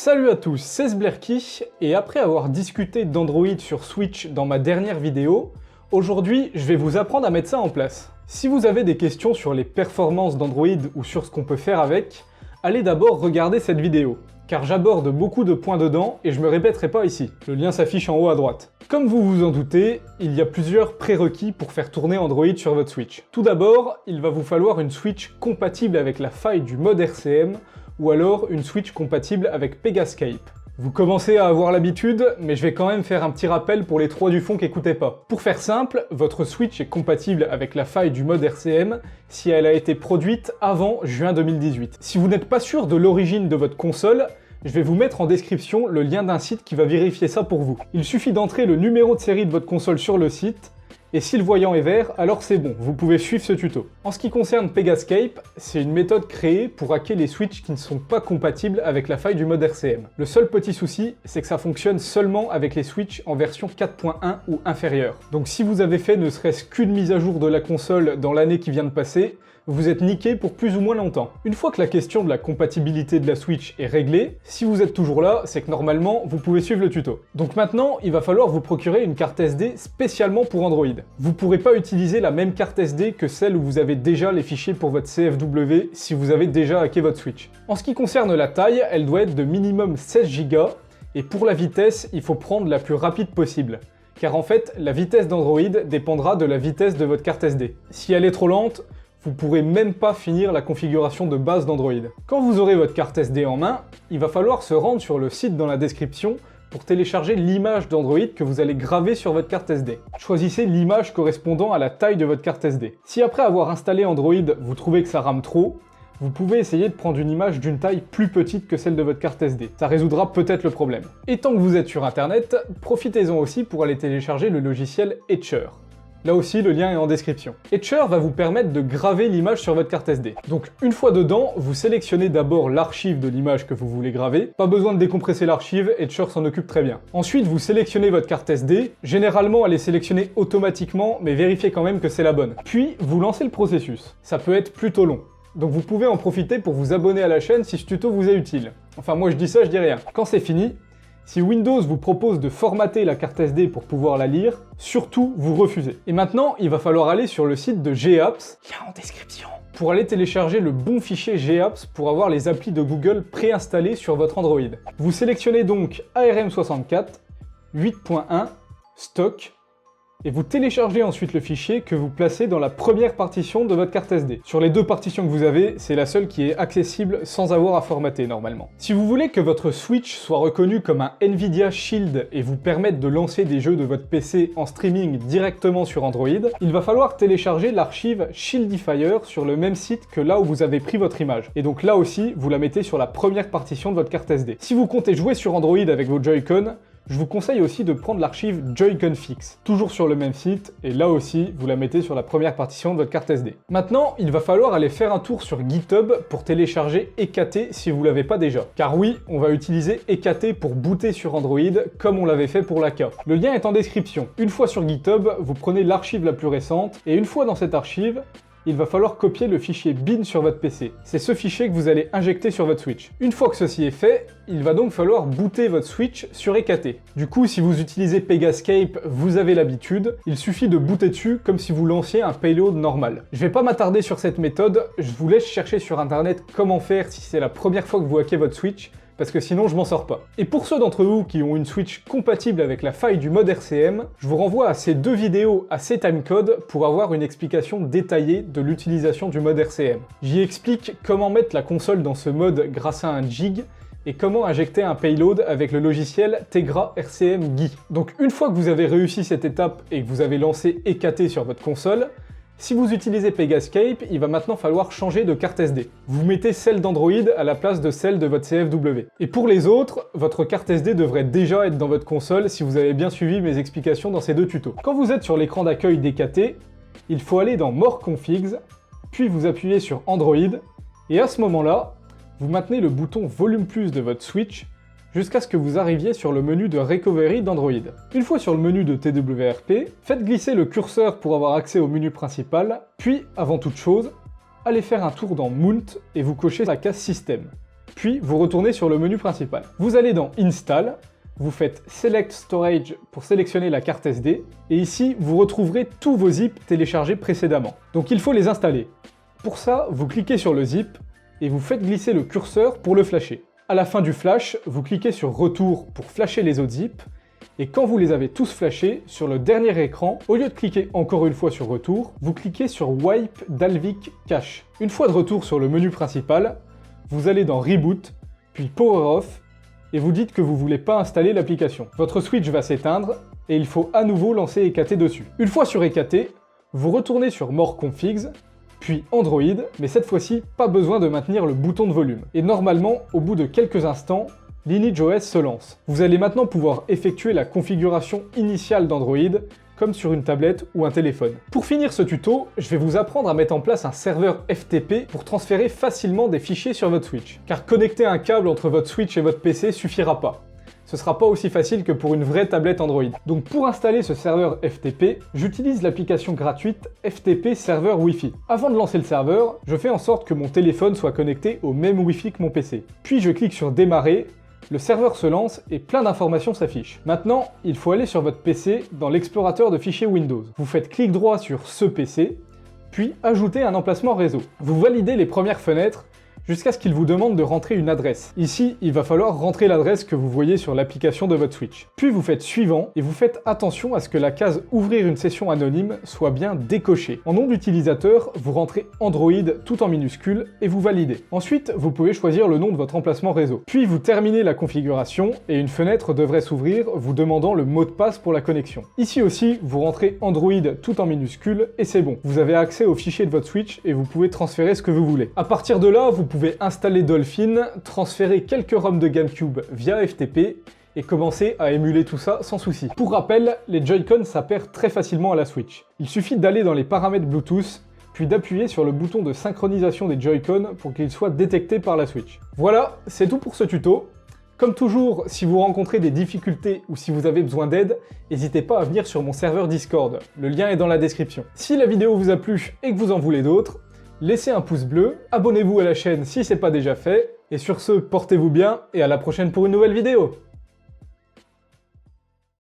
Salut à tous, c'est Sblerky, et après avoir discuté d'Android sur Switch dans ma dernière vidéo, aujourd'hui je vais vous apprendre à mettre ça en place. Si vous avez des questions sur les performances d'Android ou sur ce qu'on peut faire avec, allez d'abord regarder cette vidéo, car j'aborde beaucoup de points dedans et je me répéterai pas ici. Le lien s'affiche en haut à droite. Comme vous vous en doutez, il y a plusieurs prérequis pour faire tourner Android sur votre Switch. Tout d'abord, il va vous falloir une Switch compatible avec la faille du mode RCM, ou alors une Switch compatible avec Pegascape. Vous commencez à avoir l'habitude, mais je vais quand même faire un petit rappel pour les trois du fond qui n'écoutaient pas. Pour faire simple, votre Switch est compatible avec la faille du mode RCM si elle a été produite avant juin 2018. Si vous n'êtes pas sûr de l'origine de votre console, je vais vous mettre en description le lien d'un site qui va vérifier ça pour vous. Il suffit d'entrer le numéro de série de votre console sur le site, et si le voyant est vert, alors c'est bon, vous pouvez suivre ce tuto. En ce qui concerne Pegascape, c'est une méthode créée pour hacker les Switch qui ne sont pas compatibles avec la faille du mode RCM. Le seul petit souci, c'est que ça fonctionne seulement avec les Switch en version 4.1 ou inférieure. Donc si vous avez fait ne serait-ce qu'une mise à jour de la console dans l'année qui vient de passer, vous êtes niqué pour plus ou moins longtemps. Une fois que la question de la compatibilité de la Switch est réglée, si vous êtes toujours là, c'est que normalement, vous pouvez suivre le tuto. Donc maintenant, il va falloir vous procurer une carte SD spécialement pour Android. Vous ne pourrez pas utiliser la même carte SD que celle où vous avez déjà les fichiers pour votre CFW si vous avez déjà hacké votre Switch. En ce qui concerne la taille, elle doit être de minimum 16 Go, et pour la vitesse, il faut prendre la plus rapide possible. Car en fait, la vitesse d'Android dépendra de la vitesse de votre carte SD. Si elle est trop lente, vous ne pourrez même pas finir la configuration de base d'Android. Quand vous aurez votre carte SD en main, il va falloir se rendre sur le site dans la description pour télécharger l'image d'Android que vous allez graver sur votre carte SD. Choisissez l'image correspondant à la taille de votre carte SD. Si après avoir installé Android, vous trouvez que ça rame trop, vous pouvez essayer de prendre une image d'une taille plus petite que celle de votre carte SD. Ça résoudra peut-être le problème. Et tant que vous êtes sur internet, profitez-en aussi pour aller télécharger le logiciel Etcher. Là aussi, le lien est en description. Etcher va vous permettre de graver l'image sur votre carte SD. Donc une fois dedans, vous sélectionnez d'abord l'archive de l'image que vous voulez graver. Pas besoin de décompresser l'archive, Etcher s'en occupe très bien. Ensuite, vous sélectionnez votre carte SD. Généralement, elle est sélectionnée automatiquement, mais vérifiez quand même que c'est la bonne. Puis, vous lancez le processus. Ça peut être plutôt long. Donc vous pouvez en profiter pour vous abonner à la chaîne si ce tuto vous est utile. Enfin, moi je dis ça, je dis rien. Quand c'est fini, si Windows vous propose de formater la carte SD pour pouvoir la lire, surtout vous refusez. Et maintenant, il va falloir aller sur le site de GApps, lien en description, pour aller télécharger le bon fichier GApps pour avoir les applis de Google préinstallées sur votre Android. Vous sélectionnez donc ARM64, 8.1, stock, et vous téléchargez ensuite le fichier que vous placez dans la première partition de votre carte SD. Sur les deux partitions que vous avez, c'est la seule qui est accessible sans avoir à formater normalement. Si vous voulez que votre Switch soit reconnu comme un Nvidia Shield et vous permette de lancer des jeux de votre PC en streaming directement sur Android, il va falloir télécharger l'archive Shieldifier sur le même site que là où vous avez pris votre image. Et donc là aussi, vous la mettez sur la première partition de votre carte SD. Si vous comptez jouer sur Android avec vos Joy-Con, je vous conseille aussi de prendre l'archive Joy-Con-Fix, toujours sur le même site, et là aussi, vous la mettez sur la première partition de votre carte SD. Maintenant, il va falloir aller faire un tour sur GitHub pour télécharger EKT si vous l'avez pas déjà. Car oui, on va utiliser EKT pour booter sur Android, comme on l'avait fait pour l'AK. Le lien est en description. Une fois sur GitHub, vous prenez l'archive la plus récente, et une fois dans cette archive, il va falloir copier le fichier bin sur votre PC. C'est ce fichier que vous allez injecter sur votre Switch. Une fois que ceci est fait, il va donc falloir booter votre Switch sur EKT. Du coup, si vous utilisez Pegascape, vous avez l'habitude, il suffit de booter dessus comme si vous lanciez un payload normal. Je vais pas m'attarder sur cette méthode, je vous laisse chercher sur internet comment faire si c'est la première fois que vous hackez votre Switch, parce que sinon je m'en sors pas. Et pour ceux d'entre vous qui ont une Switch compatible avec la faille du mode RCM, je vous renvoie à ces deux vidéos à ces timecodes pour avoir une explication détaillée de l'utilisation du mode RCM. J'y explique comment mettre la console dans ce mode grâce à un jig, et comment injecter un payload avec le logiciel Tegra RCM GUI. Donc une fois que vous avez réussi cette étape et que vous avez lancé EKT sur votre console, si vous utilisez Pegascape, il va maintenant falloir changer de carte SD. Vous mettez celle d'Android à la place de celle de votre CFW. Et pour les autres, votre carte SD devrait déjà être dans votre console si vous avez bien suivi mes explications dans ces deux tutos. Quand vous êtes sur l'écran d'accueil d'EKT, il faut aller dans More Configs, puis vous appuyez sur Android, et à ce moment-là, vous maintenez le bouton Volume Plus de votre Switch jusqu'à ce que vous arriviez sur le menu de Recovery d'Android. Une fois sur le menu de TWRP, faites glisser le curseur pour avoir accès au menu principal, puis, avant toute chose, allez faire un tour dans Mount et vous cochez la case Système. puis vous retournez sur le menu principal. Vous allez dans Install, vous faites Select Storage pour sélectionner la carte SD, et ici vous retrouverez tous vos zips téléchargés précédemment. Donc il faut les installer. Pour ça, vous cliquez sur le zip, et vous faites glisser le curseur pour le flasher. À la fin du flash, vous cliquez sur Retour pour flasher les autres zips, et quand vous les avez tous flashés, sur le dernier écran, au lieu de cliquer encore une fois sur Retour, vous cliquez sur Wipe Dalvik Cache. Une fois de retour sur le menu principal, vous allez dans Reboot, puis Power Off, et vous dites que vous voulez pas installer l'application. Votre switch va s'éteindre, et il faut à nouveau lancer EKT dessus. Une fois sur EKT, vous retournez sur More Configs, puis Android, mais cette fois-ci, pas besoin de maintenir le bouton de volume. Et normalement, au bout de quelques instants, LineageOS se lance. Vous allez maintenant pouvoir effectuer la configuration initiale d'Android, comme sur une tablette ou un téléphone. Pour finir ce tuto, je vais vous apprendre à mettre en place un serveur FTP pour transférer facilement des fichiers sur votre Switch. Car connecter un câble entre votre Switch et votre PC suffira pas. Ce sera pas aussi facile que pour une vraie tablette Android. Donc pour installer ce serveur FTP, j'utilise l'application gratuite FTP Serveur Wi-Fi. Avant de lancer le serveur, je fais en sorte que mon téléphone soit connecté au même Wi-Fi que mon PC. Puis je clique sur Démarrer, le serveur se lance et plein d'informations s'affichent. Maintenant, il faut aller sur votre PC dans l'explorateur de fichiers Windows. Vous faites clic droit sur ce PC, puis ajouter un emplacement réseau. Vous validez les premières fenêtres jusqu'à ce qu'il vous demande de rentrer une adresse. Ici, il va falloir rentrer l'adresse que vous voyez sur l'application de votre Switch. Puis vous faites suivant et vous faites attention à ce que la case Ouvrir une session anonyme soit bien décochée. En nom d'utilisateur, vous rentrez Android tout en minuscules et vous validez. Ensuite, vous pouvez choisir le nom de votre emplacement réseau. Puis vous terminez la configuration et une fenêtre devrait s'ouvrir vous demandant le mot de passe pour la connexion. Ici aussi, vous rentrez Android tout en minuscules et c'est bon. Vous avez accès aux fichiers de votre Switch et vous pouvez transférer ce que vous voulez. À partir de là, vous pouvez installer Dolphin, transférer quelques ROM de GameCube via FTP et commencer à émuler tout ça sans souci. Pour rappel, les Joy-Con s'appairent très facilement à la Switch. Il suffit d'aller dans les paramètres Bluetooth, puis d'appuyer sur le bouton de synchronisation des Joy-Con pour qu'ils soient détectés par la Switch. Voilà, c'est tout pour ce tuto. Comme toujours, si vous rencontrez des difficultés ou si vous avez besoin d'aide, n'hésitez pas à venir sur mon serveur Discord, le lien est dans la description. Si la vidéo vous a plu et que vous en voulez d'autres, laissez un pouce bleu, abonnez-vous à la chaîne si c'est pas déjà fait, et sur ce, portez-vous bien et à la prochaine pour une nouvelle vidéo.